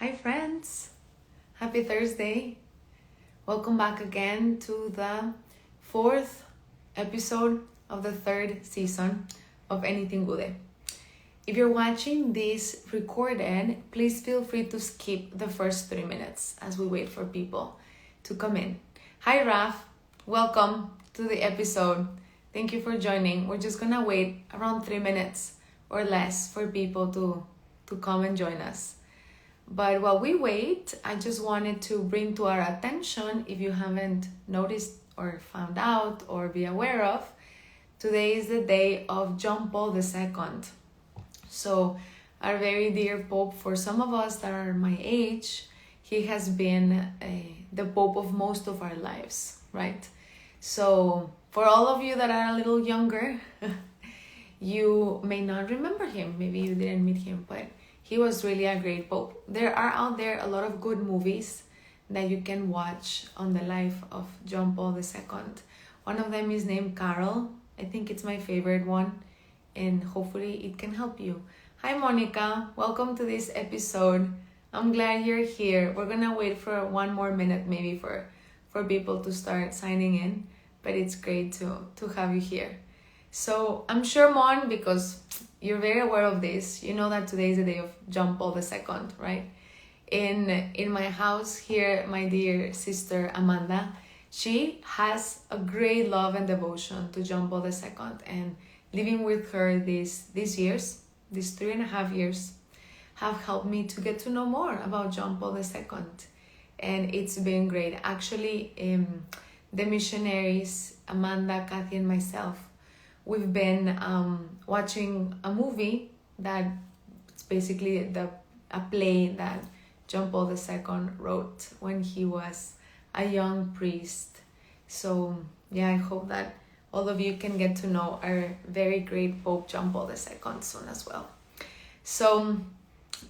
Hi friends, happy Thursday. Welcome back again to the fourth episode of the third season of Anything Gude. If you're watching this recorded, please feel free to skip the first 3 minutes as we wait for people to come in. Hi Raf, welcome to the episode. Thank you for joining. We're just gonna wait around 3 minutes or less for people to come and join us. But while we wait, I just wanted to bring to our attention, if you haven't noticed or found out or be aware of, today is the day of John Paul II. So our very dear Pope, for some of us that are my age, he has been the Pope of most of our lives, right? So for all of you that are a little younger, you may not remember him. Maybe you didn't meet him, but he was really a great Pope. There are out there a lot of good movies that you can watch on the life of John Paul II. One of them is named Carol. I think it's my favorite one, and hopefully it can help you. Hi Monica, welcome to this episode. I'm glad you're here. We're gonna wait for 1 more minute maybe for people to start signing in, but it's great to have you here. So I'm sure, Mon, because you're very aware of this, you know that today is the day of John Paul II, right? In my house here, my dear sister Amanda, she has a great love and devotion to John Paul II, and living with her these 3.5 years, have helped me to get to know more about John Paul II, and it's been great. Actually, the missionaries, Amanda, Kathy, and myself, we've been watching a movie that it's basically a play that John Paul II wrote when he was a young priest. So yeah, I hope that all of you can get to know our very great Pope John Paul II soon as well. So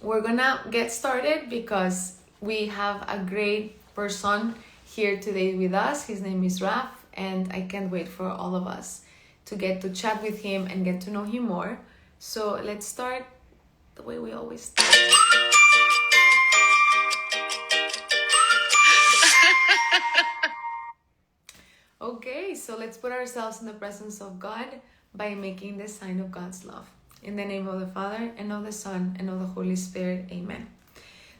we're gonna get started because we have a great person here today with us. His name is Raf, and I can't wait for all of us to get to chat with him and get to know him more. So let's start the way we always start. Okay, so let's put ourselves in the presence of God by making the sign of God's love. In the name of the Father, and of the Son, and of the Holy Spirit. Amen.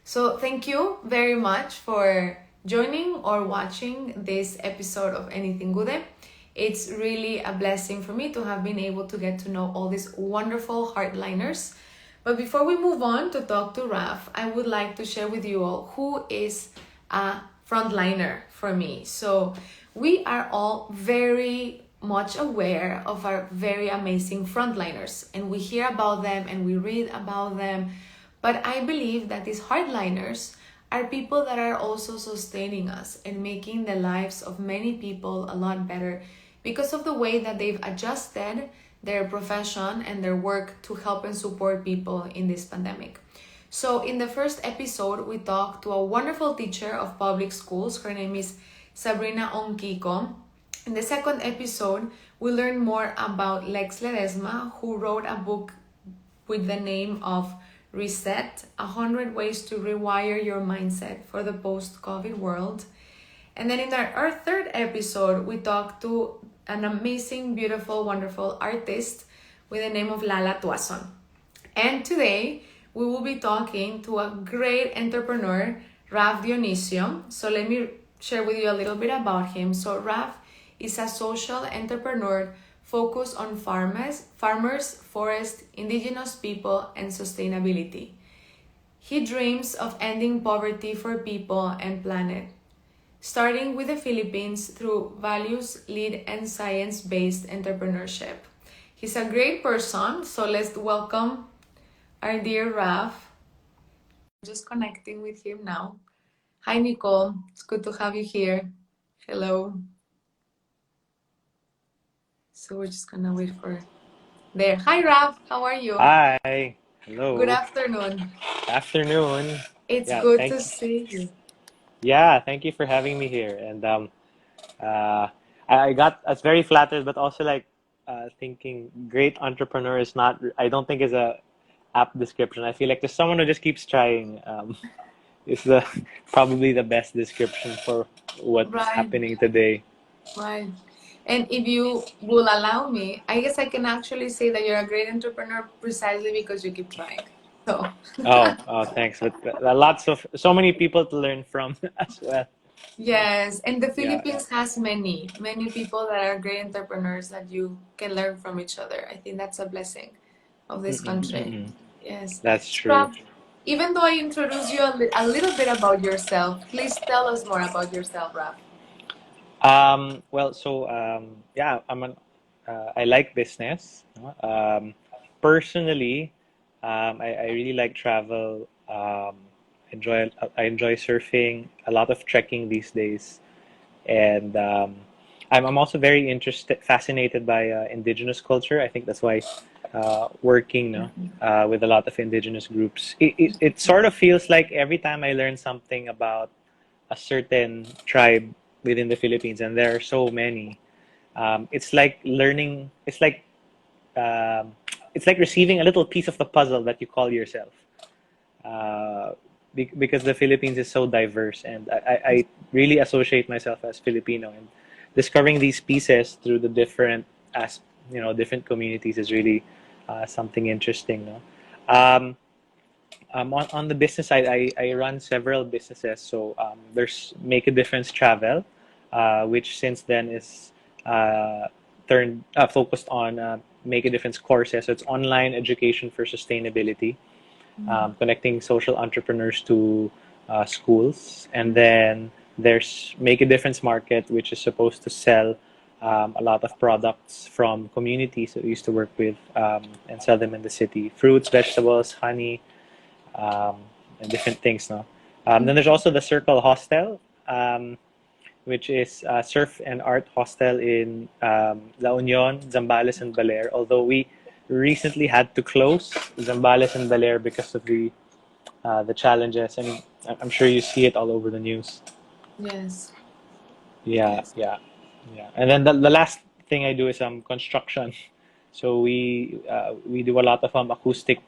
So thank you very much for joining or watching this episode of Anything Gude. It's really a blessing for me to have been able to get to know all these wonderful hardliners. But before we move on to talk to Raf, I would like to share with you all who is a frontliner for me. So we are all very much aware of our very amazing frontliners, and we hear about them and we read about them. But I believe that these hardliners are people that are also sustaining us and making the lives of many people a lot better because of the way that they've adjusted their profession and their work to help and support people in this pandemic. So in the first episode, we talked to a wonderful teacher of public schools. Her name is Sabrina Onkiko. In the second episode, we learned more about Lex Ledesma, who wrote a book with the name of Reset, 100 Ways to Rewire Your Mindset for the Post-COVID World. And then in our third episode, we talked to an amazing, beautiful, wonderful artist with the name of Lala Tuason. And today, we will be talking to a great entrepreneur, Raf Dionisio. So let me share with you a little bit about him. So Raf is a social entrepreneur focused on farmers, forest, indigenous people, and sustainability. He dreams of ending poverty for people and planet, starting with the Philippines through values, lead, and science-based entrepreneurship. He's a great person, so let's welcome our dear Raf. Just connecting with him now. Hi, Nicole. It's good to have you here. Hello. So we're just gonna wait for there. Hi, Raf. How are you? Hi. Good Hello. afternoon. Afternoon. It's Yeah, good thank to see you. thank you for having me here. And uh I got I was very flattered, but also like thinking great entrepreneur is not, I don't think is a apt description. I feel like there's someone who just keeps trying. is the probably the best description for what's Right, happening today. right. And if you will allow me, I guess I can actually say that you're a great entrepreneur precisely because you keep trying. So, Oh, thanks. But lots of so many people to learn from as well. yes, and the Yeah. Philippines has many people that are great entrepreneurs that you can learn from each other. I think that's a blessing of this Mm-mm, country. mm-mm. Yes. That's So, true. even though I introduced you a little bit about yourself, please tell us more about yourself, Raf. Well, yeah, I like business. Personally, I really like travel. I enjoy surfing, a lot of trekking these days, and I'm also very fascinated by indigenous culture. I think that's why working no, with a lot of indigenous groups, it sort of feels like every time I learn something about a certain tribe within the Philippines, and there are so many. It's like learning. Um, it's like receiving a little piece of the puzzle that you call yourself. Uh, because the Philippines is so diverse, and I really associate myself as Filipino, and discovering these pieces through the as different communities is really something interesting. No? Um, on the business side, I run several businesses. So there's Make a Difference Travel, which since then is uh, turned focused on Make a Difference courses. So it's online education for sustainability, connecting social entrepreneurs to schools. And then there's Make a Difference Market, which is supposed to sell a lot of products from communities that we used to work with and sell them in the city: fruits, vegetables, honey, um, and different things. No, then there's also the Circle Hostel, which is a surf and art hostel in La Union, Zambales, and Baler. Although we recently had to close Zambales and Baler because of the challenges. I mean, I'm sure you see it all over the news. Yes, Yeah, yes. yeah, yeah. And then the last thing I do is construction. So we do a lot of acoustic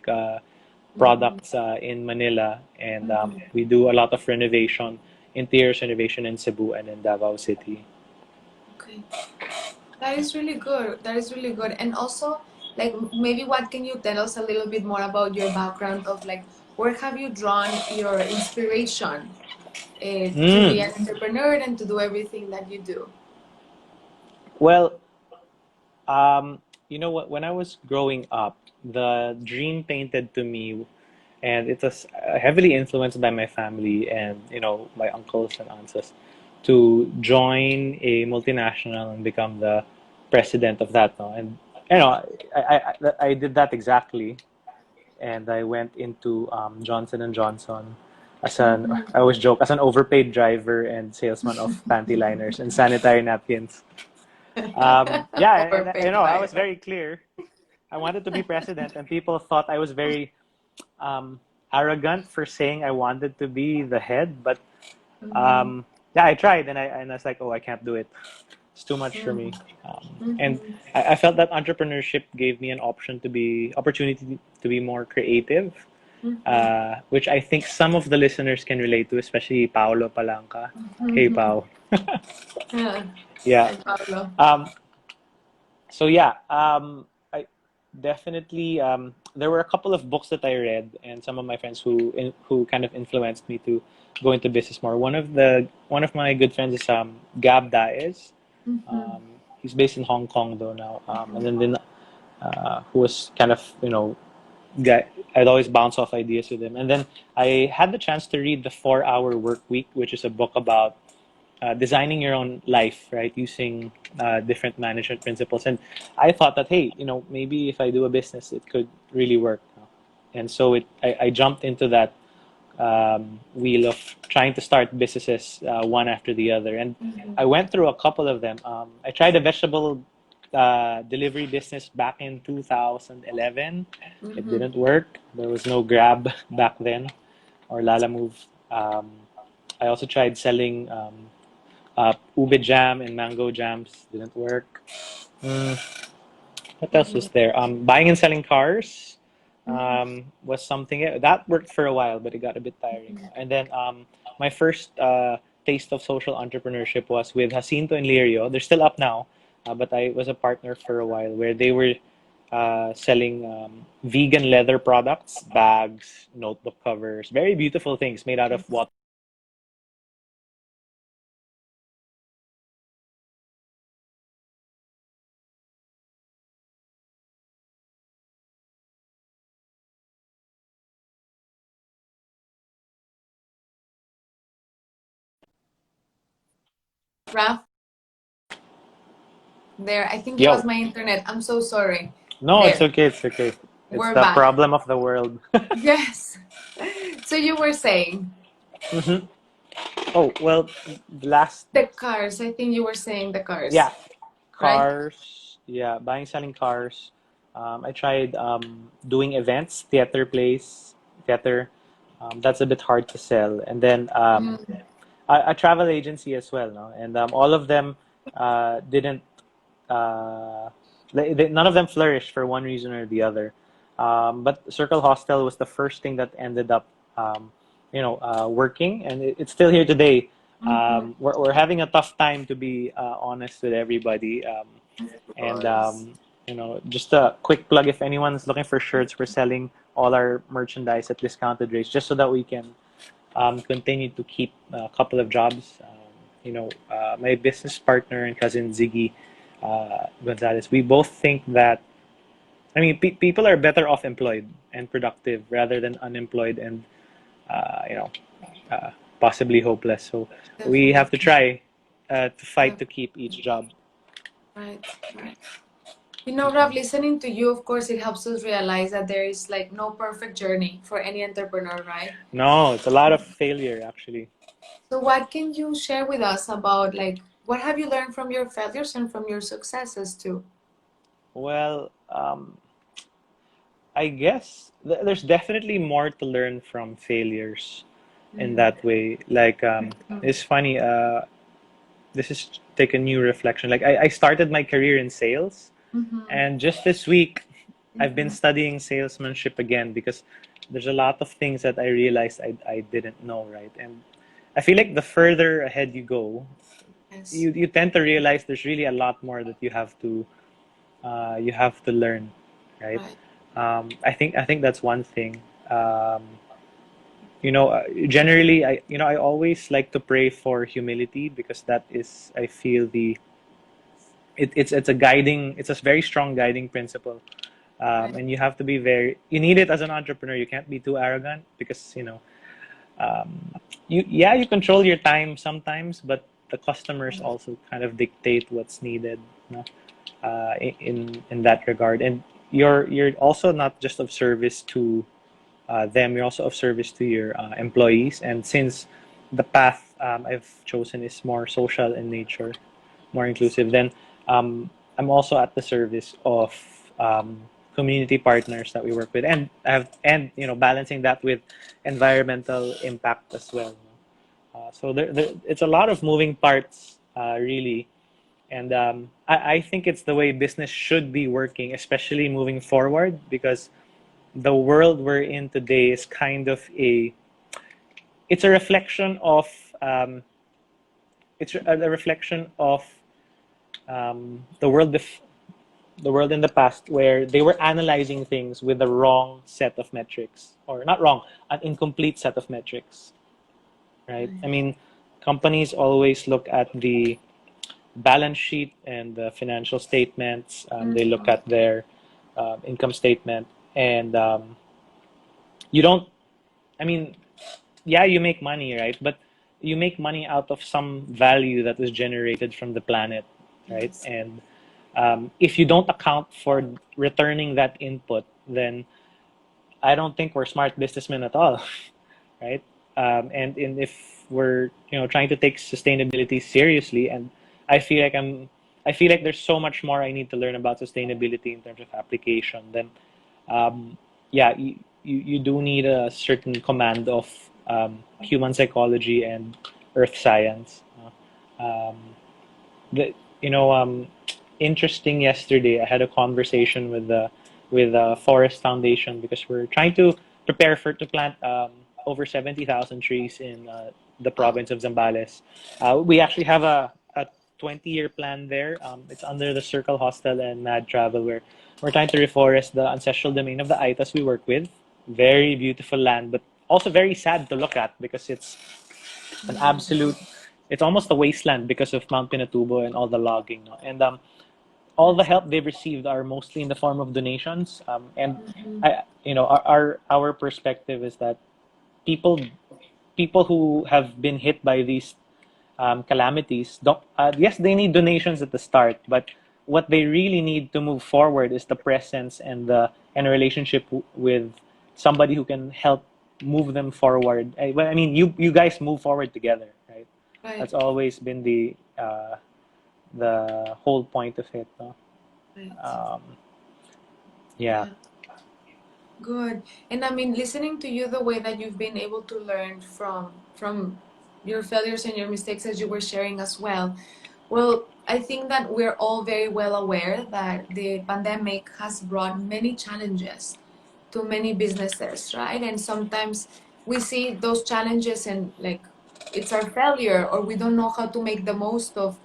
Mm-hmm. products in Manila, and Mm-hmm. we do a lot of interiors renovation in Cebu and in Davao City. Okay. That is really good. That is really good. And also, like, maybe what can you tell us a little bit more about your background of like, where have you drawn your inspiration to be Mm. an entrepreneur and to do everything that you do? Well, you know what? When I was growing up, the dream painted to me, and it was heavily influenced by my family and my uncles and aunts, to join a multinational and become the president of that. No? And I did that exactly, and I went into Johnson and Johnson as an Mm-hmm. I always joke as an overpaid driver and salesman of panty liners and sanitary napkins. Yeah, and I Overpaid was very clear. I wanted to be president, and people thought I was very um, arrogant for saying I wanted to be the head. But driver. yeah, I tried, and I was like, oh, I can't do it. It's too much for Mm-hmm. me. And Mm-hmm. I felt that entrepreneurship gave me an opportunity to be more creative, Mm-hmm. which I think some of the listeners can relate to, especially Paolo Palanca. Hey, Mm-hmm. Pao. Yeah. Yeah. Hi, Pablo. Um, so yeah, I definitely there were a couple of books that I read, and some of my friends who kind of influenced me to go into business more. One of my good friends is Gab Daes. Mm-hmm. He's based in Hong Kong though now, and then who was kind of guy. I'd always bounce off ideas with him, and then I had the chance to read the 4 Hour Work Week, which is a book about designing your own life, right? Using different management principles. And I thought that, hey, maybe if I do a business, it could really work. And so I jumped into that wheel of trying to start businesses one after the other. And Mm-hmm. I went through a couple of them. I tried a vegetable delivery business back in 2011. It Mm-hmm. didn't work. There was no Grab back then or Lala Move. Um, I also tried selling ube jam and mango jams. Didn't work. Mm, what else Mm-hmm. was there? Buying and selling cars. Was something that worked for a while, but it got a bit tiring. And then my first taste of social entrepreneurship was with Jacinto and Lirio. They're still up now, but I was a partner for a while where they were selling vegan leather products, bags, notebook covers, very beautiful things made out of water. Raf, there. I think it was Yo, my internet. I'm so sorry. no, it's There, okay, it's okay. It's we're the back. problem of the world. Yes. So you were saying Mhm. Oh, well, the last, the cars. I think you were saying the cars, yeah, right? cars, yeah, buying, selling cars. I tried doing events, theater plays, theater. That's a bit hard to sell. And then Mm, a travel agency as well, no? And all of them didn't, uh, none of them flourished for one reason or the other. But Circle Hostel was the first thing that ended up, working, and it's still here today. mhm. We're having a tough time, to be honest with everybody. Of And course. just a quick plug: if anyone's looking for shirts, we're selling all our merchandise at discounted rates, just so that we can continue to keep a couple of jobs. My business partner and cousin Ziggy Gonzalez, we both think that, I mean, people are better off employed and productive rather than unemployed and uh, you know uh, possibly hopeless. So we have to Definitely. try to fight Def- to keep each job. Right. Right. You know, Rav, listening to you, of course, it helps us realize that there is like no perfect journey for any entrepreneur, right? No, it's a lot of failure actually. So, what can you share with us about like what have you learned from your failures and from your successes too? Well, I guess there's definitely more to learn from failures in Mm, that way. Like, mm, it's funny. This is take a new reflection. Like, I started my career in sales, mhm, and just this week, I've been mhm. studying salesmanship again because there's a lot of things that I realized I didn't know, right? And I feel like the further ahead you go, Yes. you tend to realize there's really a lot more that you have to learn, right? Right. I think that's one thing. Generally, I always like to pray for humility because that is, I feel, it's a guiding, it's a very strong guiding principle. Right. And you have to be you need it as an entrepreneur. You can't be too arrogant because, you control your time sometimes, but the customers also kind of dictate what's needed, no? In that regard. And you're also not just of service to them, you're also of service to your employees. And since the path I've chosen is more social in nature, more inclusive, then I'm also at the service of community partners that we work with, and balancing that with environmental impact as well. So it's a lot of moving parts, really. And I think it's the way business should be working, especially moving forward, because the world we're in today is kind of it's a reflection of um, it's a reflection of the world in the past, where they were analyzing things with the wrong set of metrics, or not wrong, an incomplete set of metrics, right? I Right. mean, companies always look at the balance sheet and the financial statements. They look Mhm. at their income statement, and you don't. I mean, yeah, you make money, right? But you make money out of some value that is generated from the planet, right? Yes. And if you don't account for returning that input, then I don't think we're smart businessmen at all, right? And if we're trying to take sustainability seriously, and I feel like I feel like there's so much more I need to learn about sustainability in terms of application. Then, yeah, you do need a certain command of human psychology and earth science. Um, the, you know, interesting. Yesterday, I had a conversation with with Forest Foundation because we're trying to prepare for to plant over 70,000 trees in the Wow. province of Zambales. We actually have a 20-year plan there. It's under the Circle Hostel and Mad Travel where we're trying to reforest the ancestral domain of the Aitas we work with. Very beautiful land, but also very sad to look at because it's an absolute, it's almost a wasteland because of Mount Pinatubo and all the logging. No? And all the help they've received are mostly in the form of donations. And our perspective is that people people who have been hit by these calamities don't. Yes, they need donations at the start, but what they really need to move forward is the presence and a relationship with somebody who can help move them forward. Well, I mean, you guys move forward together, right? Right. That's always been the whole point of it. No? Right. Um, yeah. Yeah. Good. And I mean, listening to you, the way that you've been able to learn from your failures and your mistakes as you were sharing as well. Well, I think that we're all very well aware that the pandemic has brought many challenges to many businesses, right? And sometimes we see those challenges and like it's our failure or we don't know how to make the most of,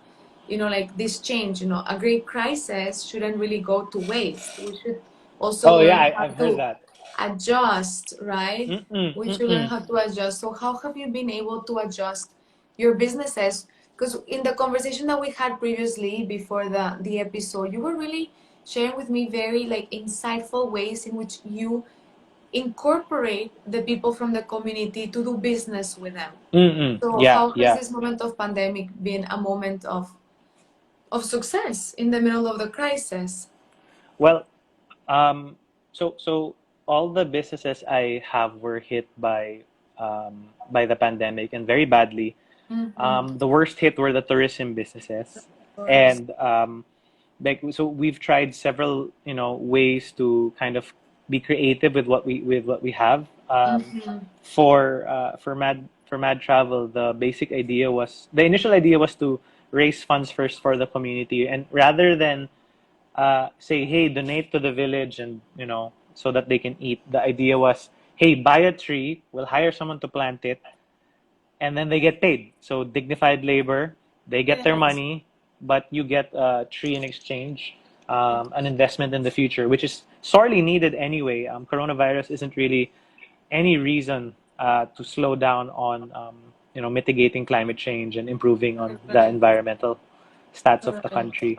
like this change. A great crisis shouldn't really go to waste. We should also Oh yeah, learn how I've heard to that. adjust, right? Mm-mm, We should learn mm-mm. how to adjust. So how have you been able to adjust your businesses? Because in the conversation that we had previously before the episode, you were really sharing with me very like insightful ways in which you incorporate the people from the community to do business with them. Mm-mm. So Yeah, how has yeah. this moment of pandemic been a moment of success in the middle of the crisis? Well, um, so all the businesses I have were hit by the pandemic and very badly. Mm-hmm. The worst hit were the tourism businesses, Of course. and so we've tried several ways to kind of be creative with what we have. Mm-hmm. For Mad Travel, the initial idea was to raise funds first for the community, and rather than say, hey, donate to the village and so that they can eat. The idea was, hey, buy a tree, we'll hire someone to plant it, and then they get paid. So dignified labor, they get their Yes. money, but you get a tree in exchange, an investment in the future, which is sorely needed anyway. Coronavirus isn't really any reason to slow down on mitigating climate change and improving on the Correct. environmental stats of the Correct. country.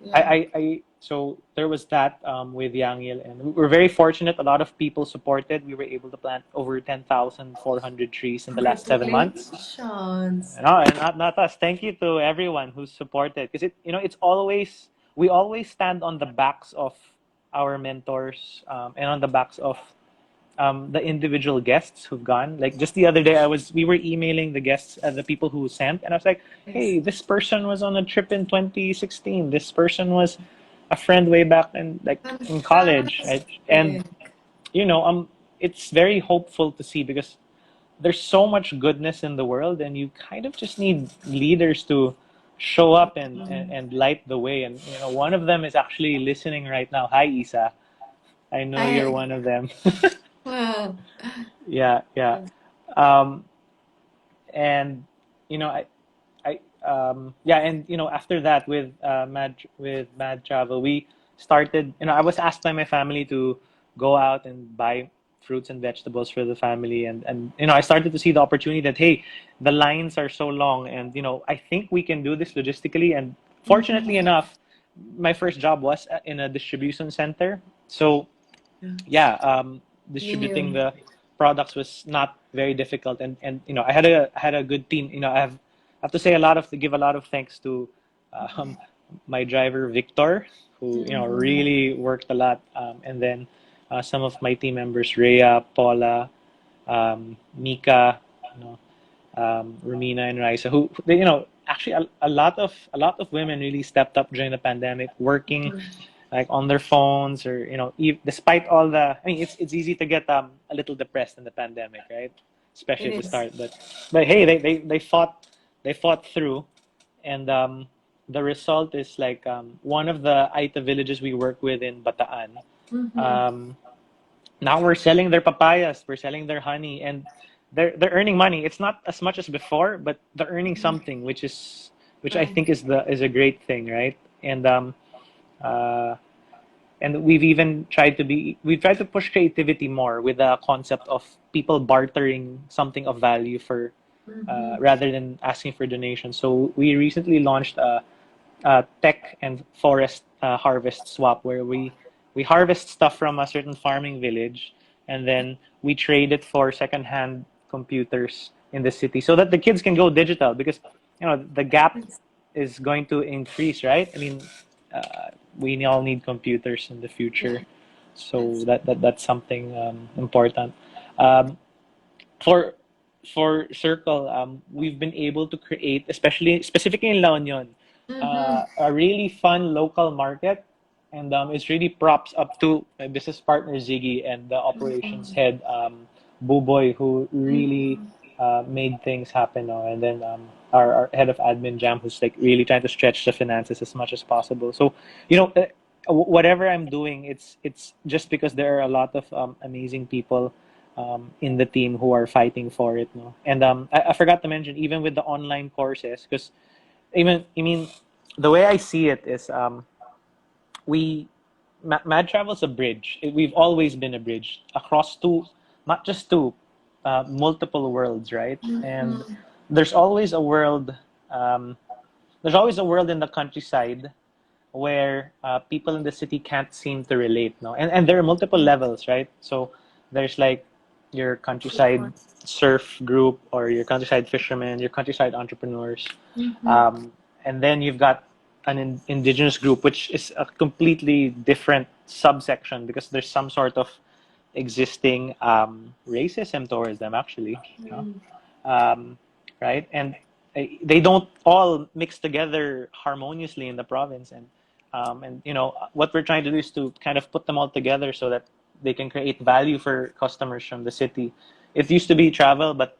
Yeah. So there was that with Yangil, and we were very fortunate. A lot of people supported. We were able to plant over 10,400 trees in the last 7 months. Congratulations. And not us. Thank you to everyone who's supported, because it's always we always stand on the backs of our mentors and on the backs of the individual guests who've gone. Like just the other day, we were emailing the guests, the people who sent, and I was like, Yes. "Hey, this person was on a trip in 2016. This person was a friend way back in college, right?" And Fantastic. it's very hopeful to see because there's so much goodness in the world, and you kind of just need leaders to show up and light the way. And one of them is actually listening right now. Hi, Isa. I know you're I one of them. well, Yeah, yeah. Um, and yeah, and after that with Mad Travel, we started. I was asked by my family to go out and buy fruits and vegetables for the family, and I started to see the opportunity that hey, the lines are so long, and I think we can do this logistically. And fortunately mhm. enough, my first job was in a distribution center, so Yeah. yeah, You distributing knew. the products was not very difficult, and I had a good team. I have to say give a lot of thanks to um, my driver Victor, who Mhm. really worked a lot, and then some of my team members, Rhea, Paula, Mika, you know, Romina and Raisa, who they, actually a lot of women really stepped up during the pandemic, working like on their phones or despite all the. I mean, it's easy to get a little depressed in the pandemic, right? Especially It at the is. start, but hey, they fought through, and the result is like one of the Aita villages we work with in Bataan. Mm-hmm. Um, Now we're selling their papayas, we're selling their honey, and they're earning money. It's not as much as before, but they're earning something, which I Right. think is a great thing, right? Uh, and we've tried to push creativity more with the concept of people bartering something of value for Mm-hmm. rather than asking for donations. So we recently launched a tech and forest harvest swap where we harvest stuff from a certain farming village and then we trade it for secondhand computers in the city so that the kids can go digital because the gap Yes. is going to increase, right? I mean, we all need computers in the Yeah. future, so Yes. that's something important. Um, for Circle, we've been able to create, especially specifically in La Union, Mm-hmm. a really fun local market, and it's really props up to my business partner Ziggy and the operations Mm-hmm. head Buboy, who really Mm-hmm. made things happen. And then our head of admin Jam, who's like really trying to stretch the finances as much as possible. So you know. Whatever I'm doing, it's just because there are a lot of amazing people in the team who are fighting for it. No, and I forgot to mention even with the online courses, because I mean, the way I see it is we Mad Travel's a bridge. We've always been a bridge across two, not just two, multiple worlds, right? And Mm-hmm. there's always a world. Um, there's always a world in the countryside where people in the city can't seem to relate. No, and there are multiple levels, right? So there's like your Of countryside course. surf group or your countryside fishermen, your countryside entrepreneurs, Mm-hmm. um, and then you've got an indigenous group, which is a completely different subsection because there's some sort of existing racism towards them, actually. No? Mm-hmm. um, right? And they don't all mix together harmoniously in the province. And what we're trying to do is to kind of put them all together so that they can create value for customers from the city. It used to be travel, but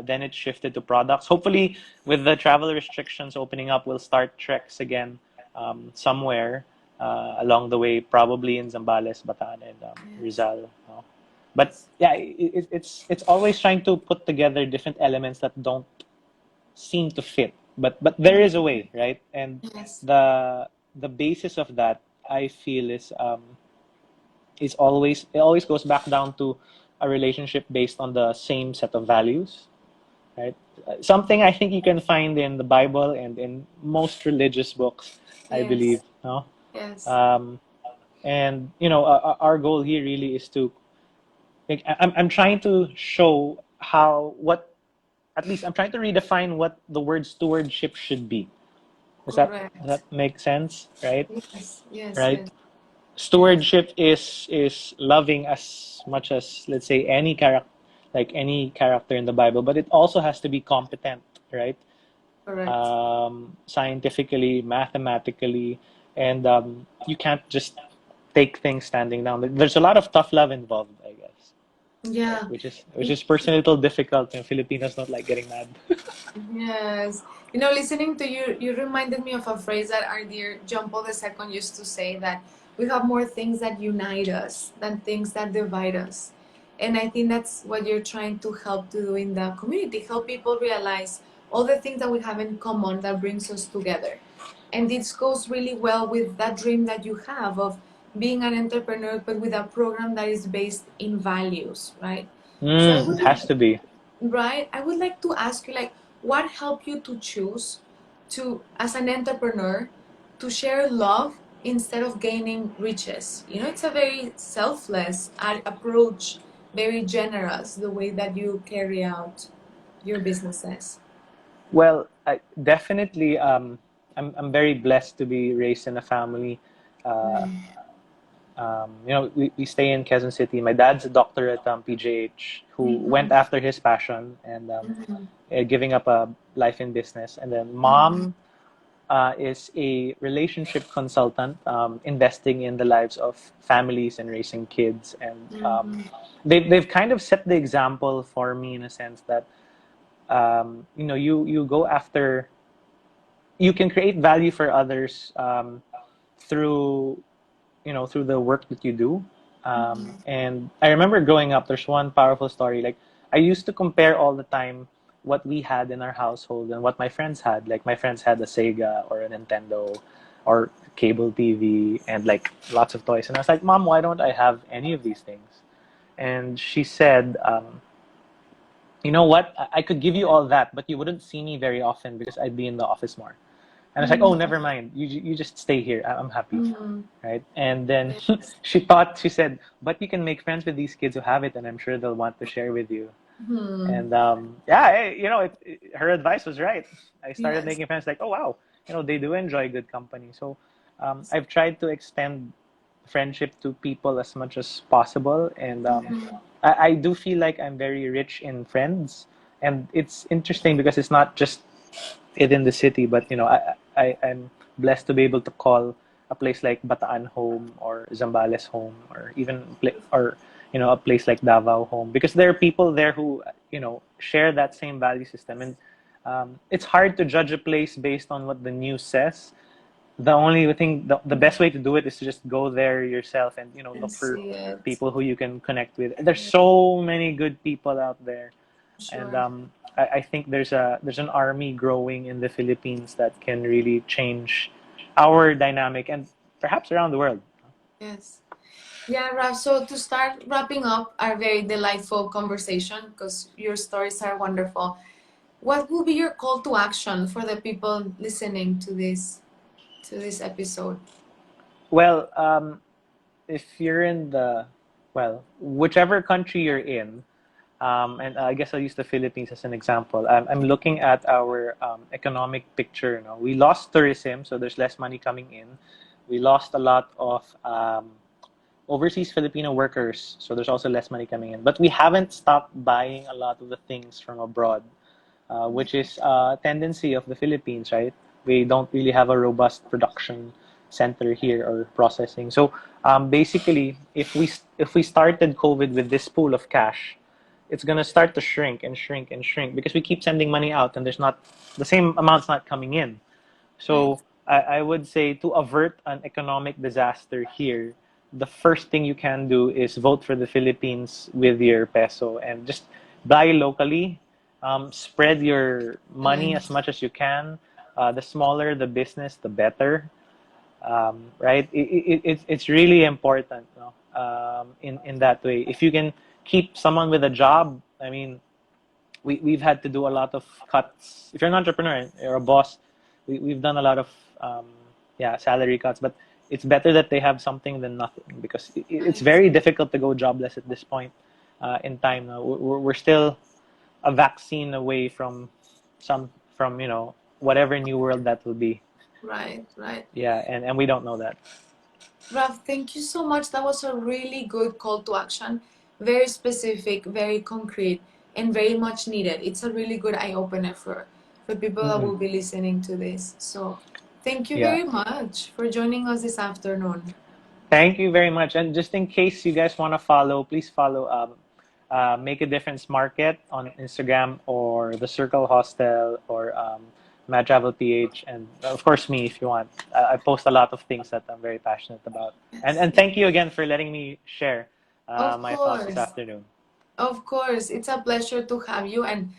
then it shifted to products. Hopefully, with the travel restrictions opening up, we'll start treks again somewhere along the way, probably in Zambales, Bataan, and Yes. Rizal. But Yes. yeah, it's always trying to put together different elements that don't seem to fit, but there is a way, right? And Yes. the basis of that, I feel, is always it always goes back down to a relationship based on the same set of values, right? Something I think you can find in the Bible and in most religious books, I believe. Yes. No, Yes. um, and our goal here really is to like I'm trying to show how what at least I'm trying to redefine what the word stewardship should be. Does Correct. that make sense? Right? Yes. Yes. Right? Yes. Yes. Stewardship is loving as much as, let's say, any character in the Bible, but it also has to be competent, right? Correct. Scientifically, mathematically, and you can't just take things standing down. There's a lot of tough love involved, I guess, right? Yeah. Which is personally a little difficult, and Filipinos don't like getting mad. Yes. Listening to you, you reminded me of a phrase that our dear John Paul II used to say that we have more things that unite us than things that divide us. And I think that's what you're trying to help to do in the community, help people realize all the things that we have in common that brings us together. And this goes really well with that dream that you have of being an entrepreneur, but with a program that is based in values, right? So I It would has like to be. Right. I would like to ask you, like, what helped you to choose to, as an entrepreneur, to share love instead of gaining riches? It's a very selfless approach, very generous, the way that you carry out your businesses. Well, definitely. I'm very blessed to be raised in a family. Uh, Mm. we stay in Quezon City. My dad's a doctor at PJH who went Mm-hmm. after his passion and Mm-hmm. giving up a life in business. And then Mm-hmm. mom is a relationship consultant, investing in the lives of families and raising kids. And Mm-hmm. they've kind of set the example for me in a sense that you go after you can create value for others through through the work that you do. And I remember growing up, there's one powerful story. Like, I used to compare all the time what we had in our household and what my friends had. Like, my friends had a Sega or a Nintendo or cable TV and like lots of toys. And I was like, Mom, why don't I have any of these things? And she said, you know what? I could give you all that, but you wouldn't see me very often because I'd be in the office more. And I was like, oh, never mind. You just stay here. I'm happy, right? And then Yes. she said, but you can make friends with these kids who have it, and I'm sure they'll want to share with you. And yeah, her advice was right. I started Yes. making friends like, oh wow, they do enjoy good company. So I've tried to extend friendship to people as much as possible, and I do feel like I'm very rich in friends, and it's interesting because it's not just it in the city, but I'm blessed to be able to call a place like Bataan home or Zambales home or even a place like Davao home because there are people there who share that same value system, and it's hard to judge a place based on what the news says. The only thing, the best way to do it is to just go there yourself and And look for see it. people who you can connect with. There's so many good people out there, and Sure. I think there's an army growing in the Philippines that can really change our dynamic and perhaps around the world. Yes. Yeah, Raf. So to start wrapping up our very delightful conversation, because your stories are wonderful, what will be your call to action for the people listening to this episode? Well, if you're in whichever country you're in, and I guess I'll use the Philippines as an example. I'm looking at our economic picture. We lost tourism, so there's less money coming in. We lost a lot of overseas Filipino workers, so there's also less money coming in. But we haven't stopped buying a lot of the things from abroad, which is a tendency of the Philippines, right? We don't really have a robust production center here or processing. So basically, if we started COVID with this pool of cash, it's gonna start to shrink and shrink and shrink because we keep sending money out and there's not the same amount's not coming in. Right. So I would say to avert an economic disaster here, the first thing you can do is vote for the Philippines with your peso and just buy locally. Spread your money Right. as much as you can. The smaller the business, the better. Right? It's really important, no? In that way. If you can keep someone with a job, I mean, we've had to do a lot of cuts. If you're an entrepreneur, you're a boss, we've done a lot of um, salary cuts. But it's better that they have something than nothing because it's Right. very difficult to go jobless at this point in time. Now we're still a vaccine away from whatever new world that will be. Right. Right. Yeah, and we don't know that. Raf, thank you so much. That was a really good call to action. Very specific, very concrete, and very much needed. It's a really good eye opener for people that Mm-mm. will be listening to this. So thank you Yeah. very much for joining us this afternoon. Thank you very much. And just in case you guys want to follow, please follow Make a Difference Market on Instagram or The Circle Hostel or Mad Travel PH. And of course, me if you want. I post a lot of things that I'm very passionate about. And, Yes. and thank you again for letting me share Of my thoughts this course. afternoon. Of course. It's a pleasure to have you. And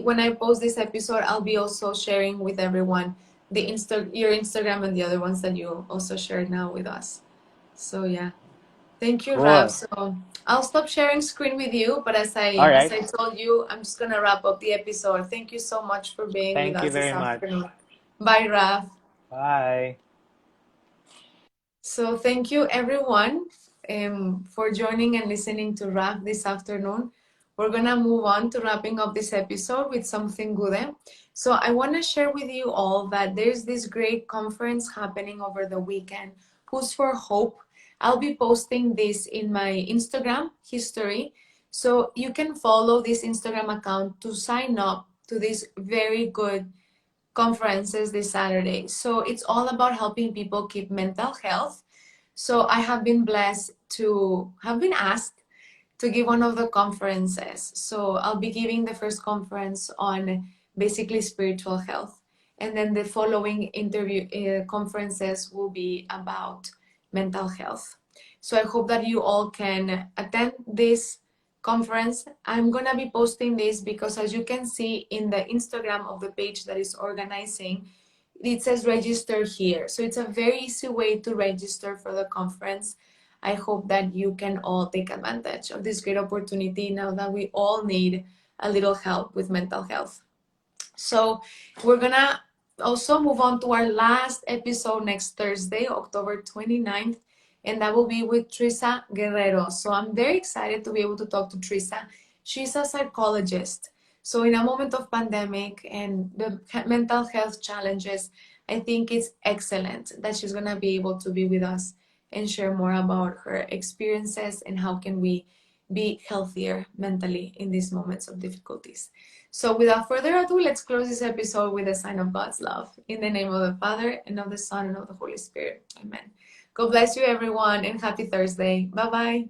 when I post this episode, I'll be also sharing with everyone your Instagram and the other ones that you also shared now with us. So yeah. Thank you, Raf. Cool. So I'll stop sharing screen with you, but as All I as right. I told you, I'm just gonna wrap up the episode. Thank you so much for being with Thank you us this very much. afternoon. Bye, Raf. Bye. So thank you everyone for joining and listening to Raf this afternoon. We're gonna move on to wrapping up this episode with something good. So I want to share with you all that there's this great conference happening over the weekend. Who's for Hope? I'll be posting this in my Instagram history. So you can follow this Instagram account to sign up to this very good conferences this Saturday. So it's all about helping people keep mental health. So I have been blessed to have been asked to give one of the conferences. So I'll be giving the first conference on basically spiritual health. And then the following interview conferences will be about mental health. So I hope that you all can attend this conference. I'm gonna be posting this because, as you can see in the Instagram of the page that is organizing, it says register here. So it's a very easy way to register for the conference. I hope that you can all take advantage of this great opportunity now that we all need a little help with mental health. So we're gonna also move on to our last episode next Thursday, October 29th, and that will be with Trisa Guerrero. So I'm very excited to be able to talk to Trisa. She's a psychologist. So in a moment of pandemic and the mental health challenges, I think it's excellent that she's gonna be able to be with us and share more about her experiences and how can we be healthier mentally in these moments of difficulties. So without further ado, let's close this episode with a sign of God's love. In the name of the Father, and of the Son, and of the Holy Spirit. Amen. God bless you, everyone, and happy Thursday. Bye-bye.